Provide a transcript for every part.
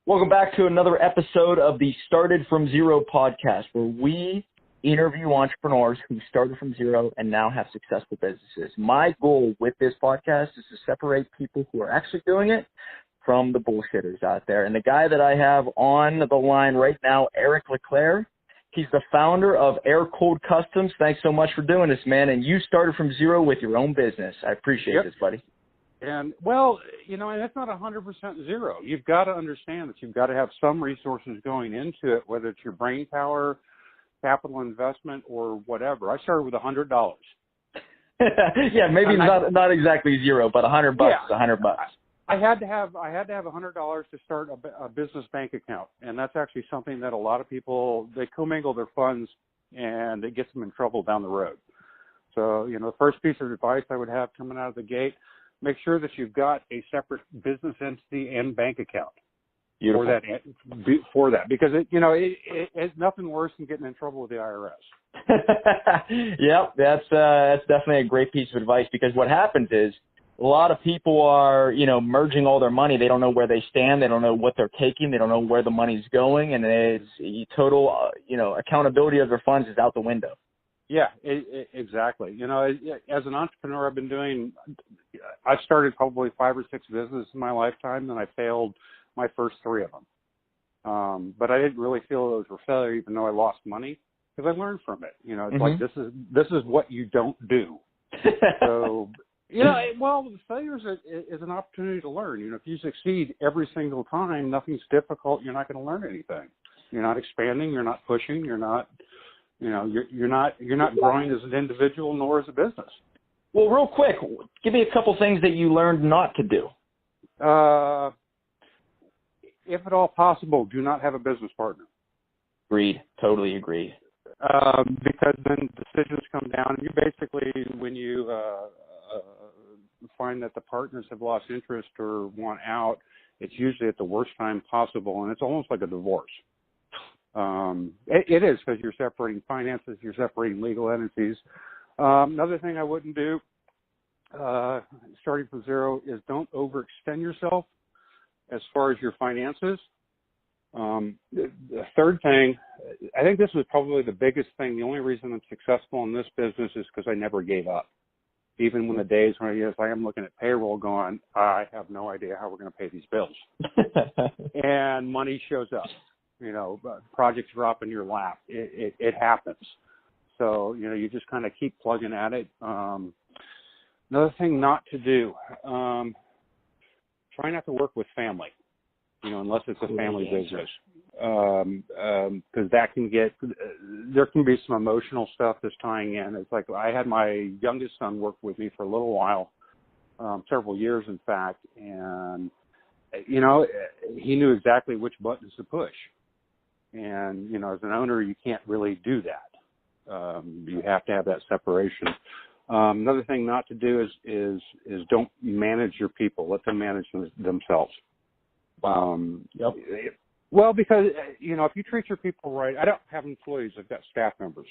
Welcome back to another episode of the Started From Zero podcast, where we interview entrepreneurs who started from zero and now have successful businesses. My goal with this podcast is to separate people who are actually doing it from the bullshitters out there. And the guy that I have on the line right now, Eric LeClaire, he's the founder of Air Cold Customs. Thanks so much for doing this, man. And you started from zero with your own business. I appreciate this, buddy. And, well, you know, and that's not 100% zero. You've got to understand that you've got to have some resources going into it, whether it's your brain power, capital investment, or whatever. I started with $100. Yeah, maybe not exactly zero, but $100 is $100. I had to have $100 to start a business bank account, and that's actually something that a lot of people, they commingle their funds, and it gets them in trouble down the road. So, you know, the first piece of advice I would have coming out of the gate, make sure that you've got a separate business entity and bank account for that, because it's nothing worse than getting in trouble with the IRS. Yep, that's definitely a great piece of advice, because what happens is a lot of people are, merging all their money. They don't know where they stand. They don't know what they're taking. They don't know where the money's going, and it's total, accountability of their funds is out the window. Yeah, exactly. As an entrepreneur, I started probably 5 or 6 businesses in my lifetime, and I failed my first 3 of them. But I didn't really feel those were failure, even though I lost money, because I learned from it. It's like, this is what you don't do. So, the failure is an opportunity to learn. If you succeed every single time, nothing's difficult. You're not going to learn anything. You're not expanding. You're not pushing. You're not. You're not growing as an individual nor as a business. Well, real quick, give me a couple things that you learned not to do. If at all possible, do not have a business partner. Agreed. Totally agreed. Because then decisions come down, and you basically, when you find that the partners have lost interest or want out, it's usually at the worst time possible, and it's almost like a divorce. It is, because you're separating finances, you're separating legal entities. Another thing I wouldn't do, starting from zero, is don't overextend yourself as far as your finances. The third thing, I think this was probably the biggest thing. The only reason I'm successful in this business is because I never gave up. Even when the days when I am looking at payroll going, I have no idea how we're going to pay these bills. And money shows up. Projects drop in your lap. It happens. So, you just kind of keep plugging at it. Another thing not to do, try not to work with family, unless it's a family business. Because there can be some emotional stuff that's tying in. It's like, I had my youngest son work with me for a little while, several years, in fact, and, he knew exactly which buttons to push. And, as an owner, you can't really do that. You have to have that separation. Another thing not to do is don't manage your people. Let them manage themselves. Yep. Well, because, if you treat your people right, I don't have employees. I've got staff members.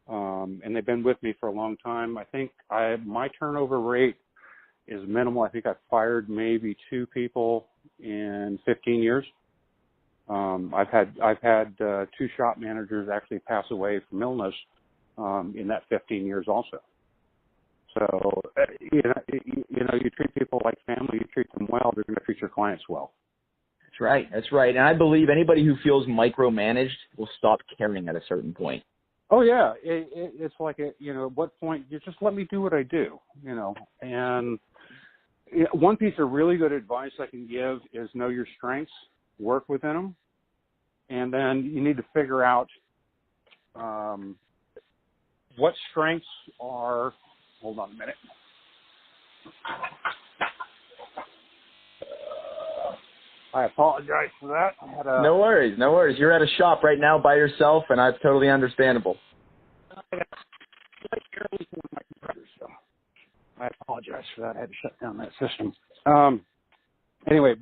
And they've been with me for a long time. I think my turnover rate is minimal. I think I've fired maybe 2 people in 15 years. I've had 2 shop managers actually pass away from illness in that 15 years also. So you treat people like family. You treat them well, they're going to treat your clients well. That's right. And I believe anybody who feels micromanaged will stop caring at a certain point. Oh yeah, it's like at what point you just let me do what I do. And one piece of really good advice I can give is know your strengths. Work within them, and then you need to figure out what strengths are. Hold on a minute. I apologize for that. No worries. You're at a shop right now by yourself, and that's totally understandable. I apologize for that. I had to shut down that system. Anyway,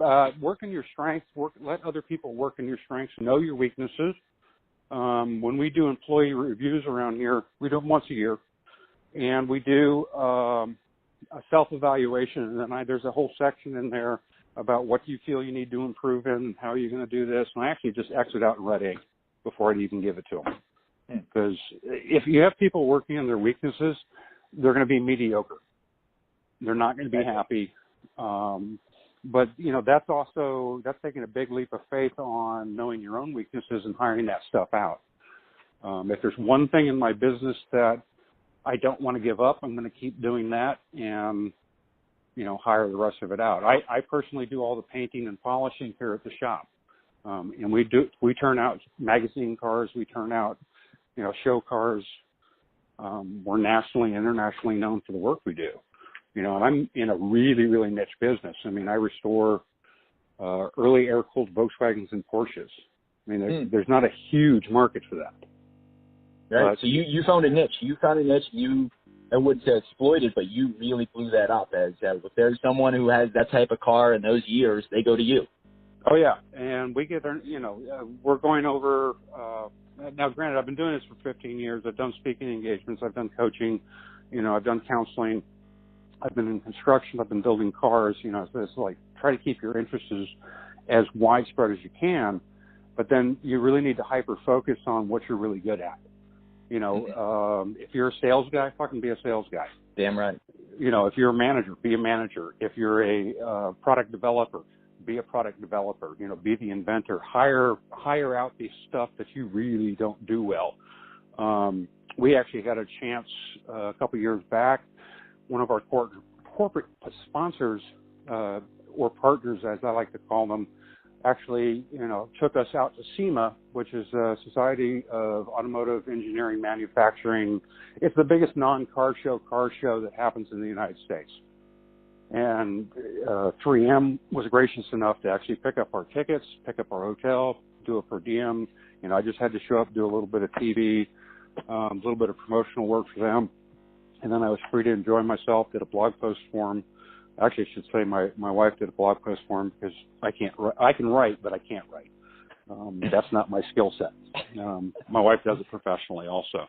work in your strengths. Let other people work in your strengths. Know your weaknesses. When we do employee reviews around here, we do them once a year, and we do a self-evaluation. And then there's a whole section in there about what you feel you need to improve in and how you're going to do this. And I actually just exit out and read A before I'd even give it to them. Because if you have people working on their weaknesses, they're going to be mediocre. They're not going to be happy. But, you know, that's taking a big leap of faith on knowing your own weaknesses and hiring that stuff out. If there's one thing in my business that I don't want to give up, I'm going to keep doing that and, you know, hire the rest of it out. I personally do all the painting and polishing here at the shop. And we turn out magazine cars, we turn out, you know, show cars. We're nationally, internationally known for the work we do. You know, and I'm in a really, really niche business. I mean, I restore early air-cooled Volkswagens and Porsches. I mean, there's not a huge market for that. Right. So you found a niche. I wouldn't say exploited, but you really blew that up. As if there's someone who has that type of car in those years, they go to you. Oh yeah, and we get, you know, we're going over. Now, granted, I've been doing this for 15 years. I've done speaking engagements. I've done coaching. You know, I've done counseling. I've been in construction. I've been building cars. You know, so it's like try to keep your interests as widespread as you can, but then you really need to hyper focus on what you're really good at. You know, if you're a sales guy, fucking be a sales guy. Damn right. You know, if you're a manager, be a manager. If you're a product developer, be a product developer. You know, be the inventor. Hire out the stuff that you really don't do well. We actually had a chance a couple years back. One of our corporate sponsors or partners, as I like to call them, actually, you know, took us out to SEMA, which is a Society of Automotive Engineering Manufacturing. It's the biggest non-car show that happens in the United States. And 3M was gracious enough to actually pick up our tickets, pick up our hotel, do a per diem. You know, I just had to show up, do a little bit of TV, a little bit of promotional work for them. And then I was free to enjoy myself, did a blog post for them. Actually, I should say my wife did a blog post for him because I can write, but I can't write. That's not my skill set. My wife does it professionally also.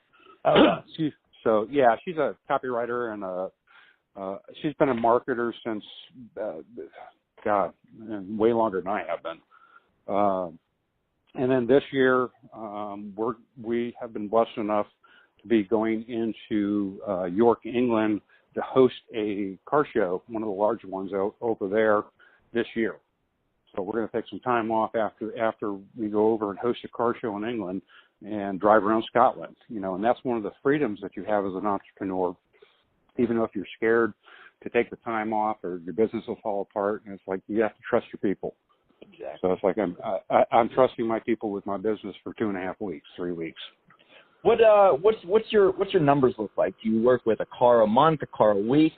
She's a copywriter and she's been a marketer since, way longer than I have been. And then this year, we have been blessed enough to be going into York, England, to host a car show, one of the larger ones over there this year. So we're going to take some time off after we go over and host a car show in England and drive around Scotland, you know, and that's one of the freedoms that you have as an entrepreneur, even though if you're scared to take the time off or your business will fall apart, and it's like you have to trust your people. Exactly. So it's like I'm trusting my people with my business for 2.5 weeks, 3 weeks. What's your numbers look like? Do you work with a car a month, a car a week?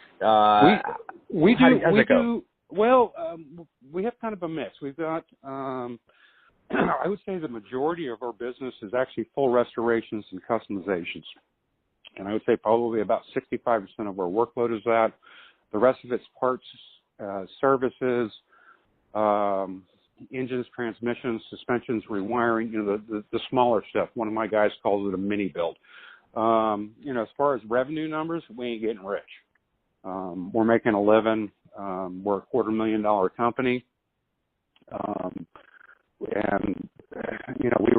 We do. Well, we have kind of a mix. We've got, I would say the majority of our business is actually full restorations and customizations. And I would say probably about 65% of our workload is that. The rest of it's parts, services, engines, transmissions, suspensions, rewiring, you know, the smaller stuff. One of my guys calls it a mini build. You know, as far as revenue numbers, we ain't getting rich. We're making a living. We're a $250,000 company. And, you know, we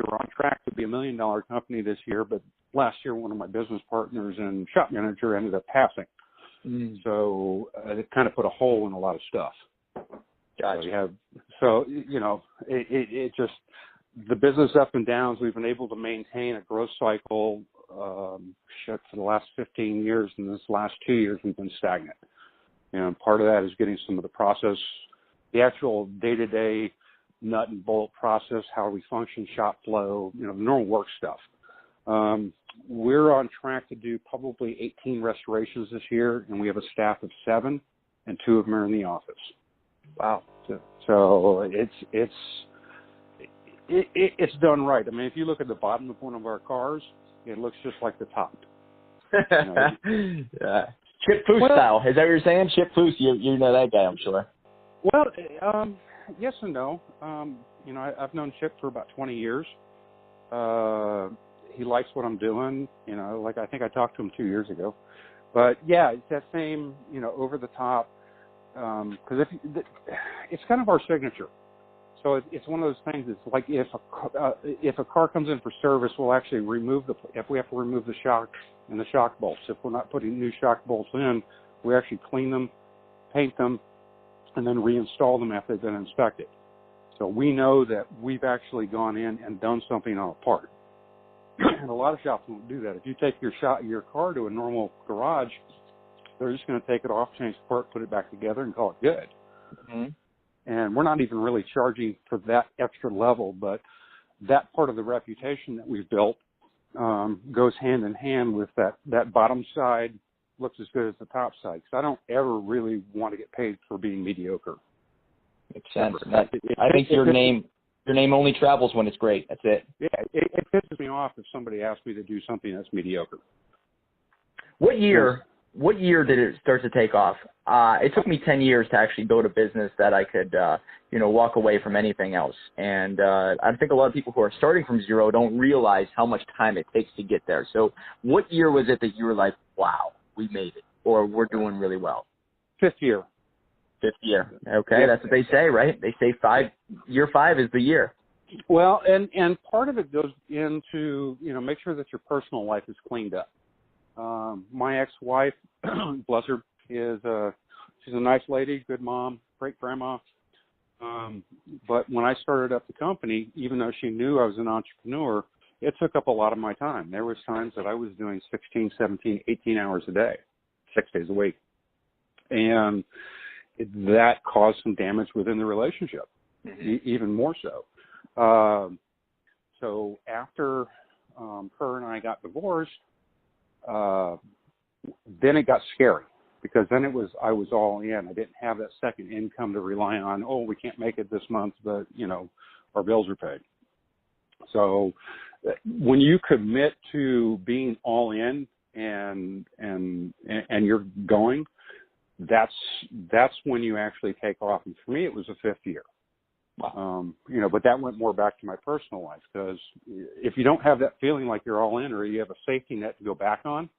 were on track to be $1 million company this year, but last year one of my business partners and shop manager ended up passing. So it kind of put a hole in a lot of stuff. Gotcha. So you know, it just, the business up and downs, we've been able to maintain a growth cycle for the last 15 years, and this last 2 years we've been stagnant. You know, and part of that is getting some of the process, the actual day-to-day nut and bolt process, how we function, shop flow, you know, the normal work stuff. We're on track to do probably 18 restorations this year, and we have a staff of 7, and 2 of them are in the office. Wow. So it's done right. I mean, if you look at the bottom of one of our cars, it looks just like the top. You know? Yeah. Chip Foose style. Is that what you're saying? Chip Foose, you know that guy, I'm sure. Well, yes and no. You know, I've known Chip for about 20 years. He likes what I'm doing. You know, like I think I talked to him 2 years ago. But, yeah, it's that same, you know, over the top. because it's kind of our signature. So it's one of those things. It's like if a car comes in for service, we'll actually if we have to remove the shock and the shock bolts. If we're not putting new shock bolts in, we actually clean them, paint them, and then reinstall them after they've been inspected. So we know that we've actually gone in and done something on a part. And a lot of shops won't do that. If you take your car to a normal garage, they're just going to take it off, change the part, put it back together, and call it good. Mm-hmm. And we're not even really charging for that extra level, but that part of the reputation that we've built goes hand in hand with that bottom side looks as good as the top side. Because I don't ever really want to get paid for being mediocre. Makes sense. I think your name only travels when it's great. That's it. Yeah, it pisses me off if somebody asks me to do something that's mediocre. What year did it start to take off? It took me 10 years to actually build a business that I could, walk away from anything else. And I think a lot of people who are starting from zero don't realize how much time it takes to get there. So what year was it that you were like, wow, we made it, or we're doing really well? Fifth year. Fifth year. Okay, that's what they say, right? They say year 5 is the year. Well, and part of it goes into, make sure that your personal life is cleaned up. My ex-wife, bless her, she's a nice lady, good mom, great grandma. But when I started up the company, even though she knew I was an entrepreneur, it took up a lot of my time. There was times that I was doing 16, 17, 18 hours a day, 6 days a week. And that caused some damage within the relationship, even more so. So after her and I got divorced, then it got scary, because then I was all in. I didn't have that second income to rely on. Oh, we can't make it this month, but our bills are paid. So when you commit to being all in and you're going, that's when you actually take off. And for me, it was the fifth year. Wow. But that went more back to my personal life, because if you don't have that feeling like you're all in, or you have a safety net to go back on,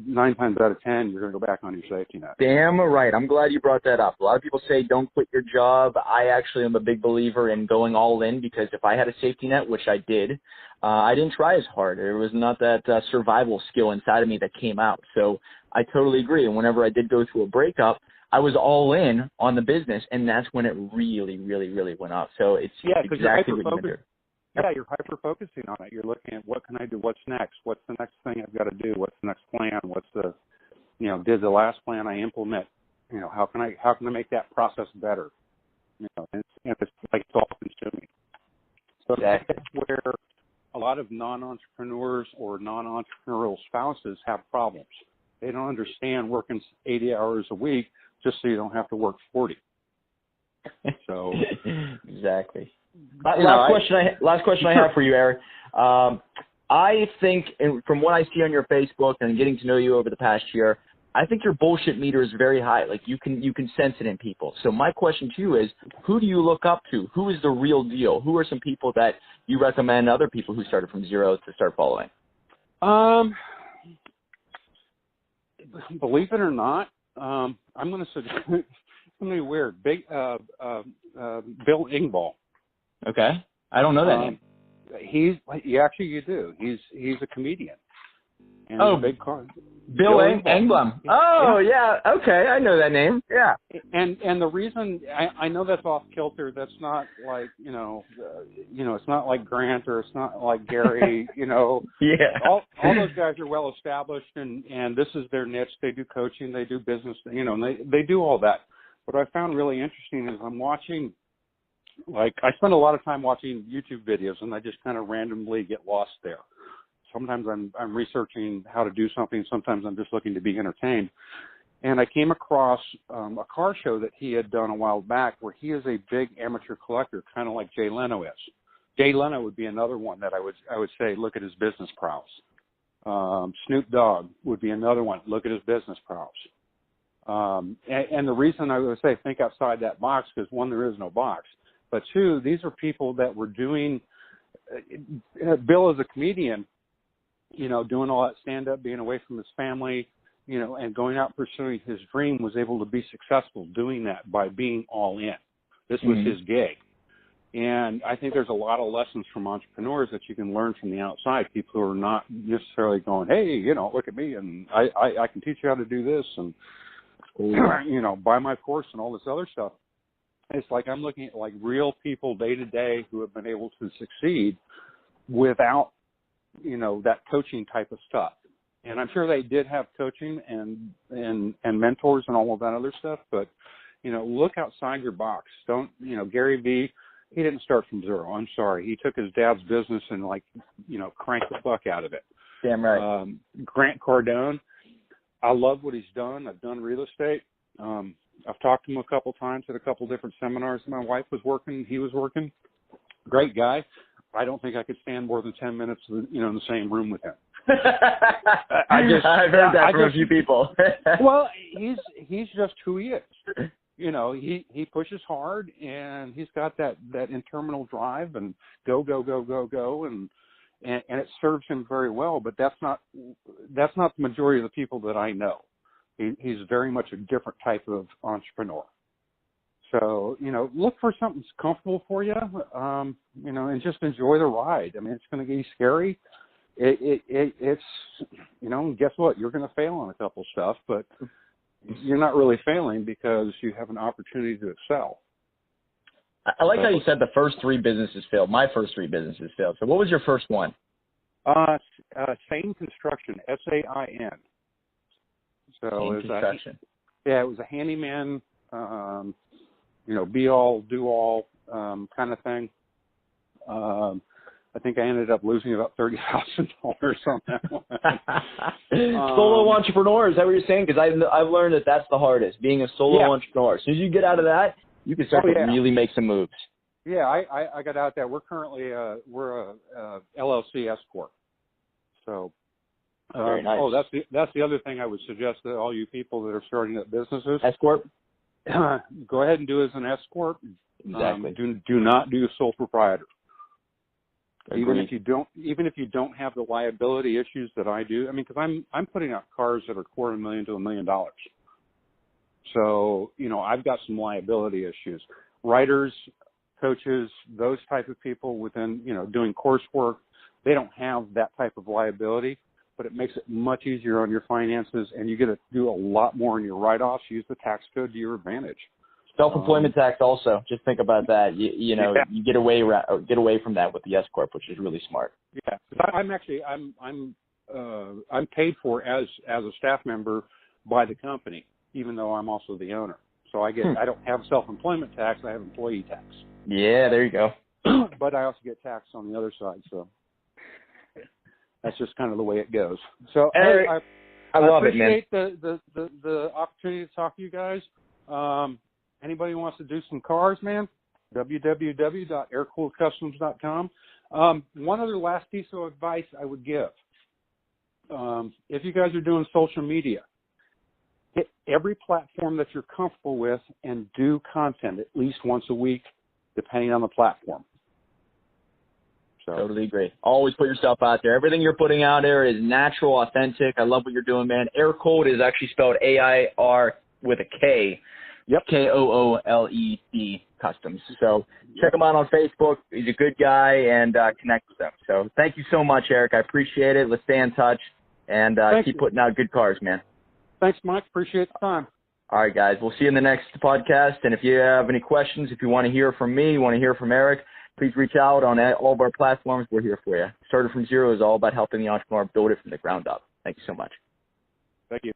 9 times out of 10, you're going to go back on your safety net. Damn right. I'm glad you brought that up. A lot of people say don't quit your job. I actually am a big believer in going all in, because if I had a safety net, which I did, I didn't try as hard. There was not that survival skill inside of me that came out. So I totally agree. And whenever I did go through a breakup, I was all in on the business, and that's when it really, really, really went up. So it's exactly what you did. Yeah, you're hyper-focusing on it. You're looking at what can I do, what's next, what's the next thing I've got to do, what's the next plan, what's the, did the last plan I implement, how can I make that process better, and it's like it's all consuming. So that's where a lot of non-entrepreneurs or non-entrepreneurial spouses have problems. They don't understand working 80 hours a week just so you don't have to work 40. So exactly. Last question I have for you, Eric. I think, and from what I see on your Facebook and getting to know you over the past year, I think your bullshit meter is very high. Like you can sense it in people. So my question to you is, who do you look up to? Who is the real deal? Who are some people that you recommend other people who started from zero to start following? Believe it or not, I'm going to suggest something weird. Bill Engvall. Okay, I don't know that name. You do. He's a comedian. And a big car. Bill Engblom. Oh yeah. Okay, I know that name. Yeah. And the reason I know that's off kilter. That's not like it's not like Grant, or it's not like Gary. Yeah. All those guys are well established, and this is their niche. They do coaching, they do business, and they do all that. What I found really interesting is I'm watching. Like, I spend a lot of time watching YouTube videos, and I just kind of randomly get lost there. Sometimes I'm researching how to do something. Sometimes I'm just looking to be entertained. And I came across a car show that he had done a while back, where he is a big amateur collector, kind of like Jay Leno is. Jay Leno would be another one that I would say, look at his business prowess. Snoop Dogg would be another one. Look at his business prowess. And the reason I would say think outside that box, because one, there is no box. But two, these are people that were doing, Bill is a comedian, doing all that stand-up, being away from his family, and going out pursuing his dream, was able to be successful doing that by being all in. This was his gig. And I think there's a lot of lessons from entrepreneurs that you can learn from the outside. People who are not necessarily going, hey, look at me, and I can teach you how to do this, and, buy my course and all this other stuff. It's like I'm looking at like real people day to day who have been able to succeed without, that coaching type of stuff. And I'm sure they did have coaching and mentors and all of that other stuff, but, look outside your box. Don't, Gary Vee, he didn't start from zero. I'm sorry. He took his dad's business and cranked the fuck out of it. Damn right. Grant Cardone, I love what he's done. I've done real estate. I've talked to him a couple times at a couple different seminars. My wife was working. He was working. Great guy. I don't think I could stand more than 10 minutes, in the same room with him. I've heard that from a few people. Well, he's just who he is. He pushes hard, and he's got that internal drive and go, and it serves him very well. But that's not the majority of the people that I know. He's very much a different type of entrepreneur. So, look for something that's comfortable for you, and just enjoy the ride. I mean, it's going to be scary. It's, guess what? You're going to fail on a couple stuff, but you're not really failing because you have an opportunity to excel. I like how you said the first 3 businesses failed. My first 3 businesses failed. So what was your first one? Sane Construction, SAIN. So Sane Construction. It was a handyman, be all, do all kind of thing. I think I ended up losing about $30,000 on that one. Solo entrepreneur, is that what you're saying? Because I've learned that that's the hardest, being a solo entrepreneur. As soon as you get out of that, you can start to really make some moves. Yeah, I got out there. We're currently we're a LLC S corp. So, very nice. Oh, that's the other thing I would suggest to all you people that are starting up businesses. S corp. Go ahead and do it as an S corp. Exactly. Do not do sole proprietor. Agreed. Even if you don't have the liability issues that I do, I mean, because I'm putting out cars that are $250,000 to $1 million. So, I've got some liability issues. Writers, coaches, those type of people within, doing coursework, they don't have that type of liability, but it makes it much easier on your finances, and you get to do a lot more in your write-offs. Use the tax code to your advantage. Self-employment tax also. Just think about that. You get away from that with the S corp, which is really smart. Yeah, I'm paid for as a staff member by the company, even though I'm also the owner. So I don't have self-employment tax. I have employee tax. Yeah, there you go. But I also get taxed on the other side. So that's just kind of the way it goes. So Eric, I love it, man. I appreciate the opportunity to talk to you guys. Anybody who wants to do some cars, man, www.aircooledcustoms.com. One other last piece of advice I would give. If you guys are doing social media, hit every platform that you're comfortable with and do content at least once a week, depending on the platform. So. Totally agree. Always put yourself out there. Everything you're putting out there is natural, authentic. I love what you're doing, man. Air Cooled is actually spelled AIR with a K. Yep. KOOLED Customs. So check him out on Facebook. He's a good guy, and connect with him. So thank you so much, Eric. I appreciate it. Let's stay in touch and keep putting out good cars, man. Thanks, Mike. Appreciate the time. All right, guys. We'll see you in the next podcast. And if you have any questions, if you want to hear from me, you want to hear from Eric, please reach out on all of our platforms. We're here for you. Started from Zero is all about helping the entrepreneur build it from the ground up. Thank you so much. Thank you.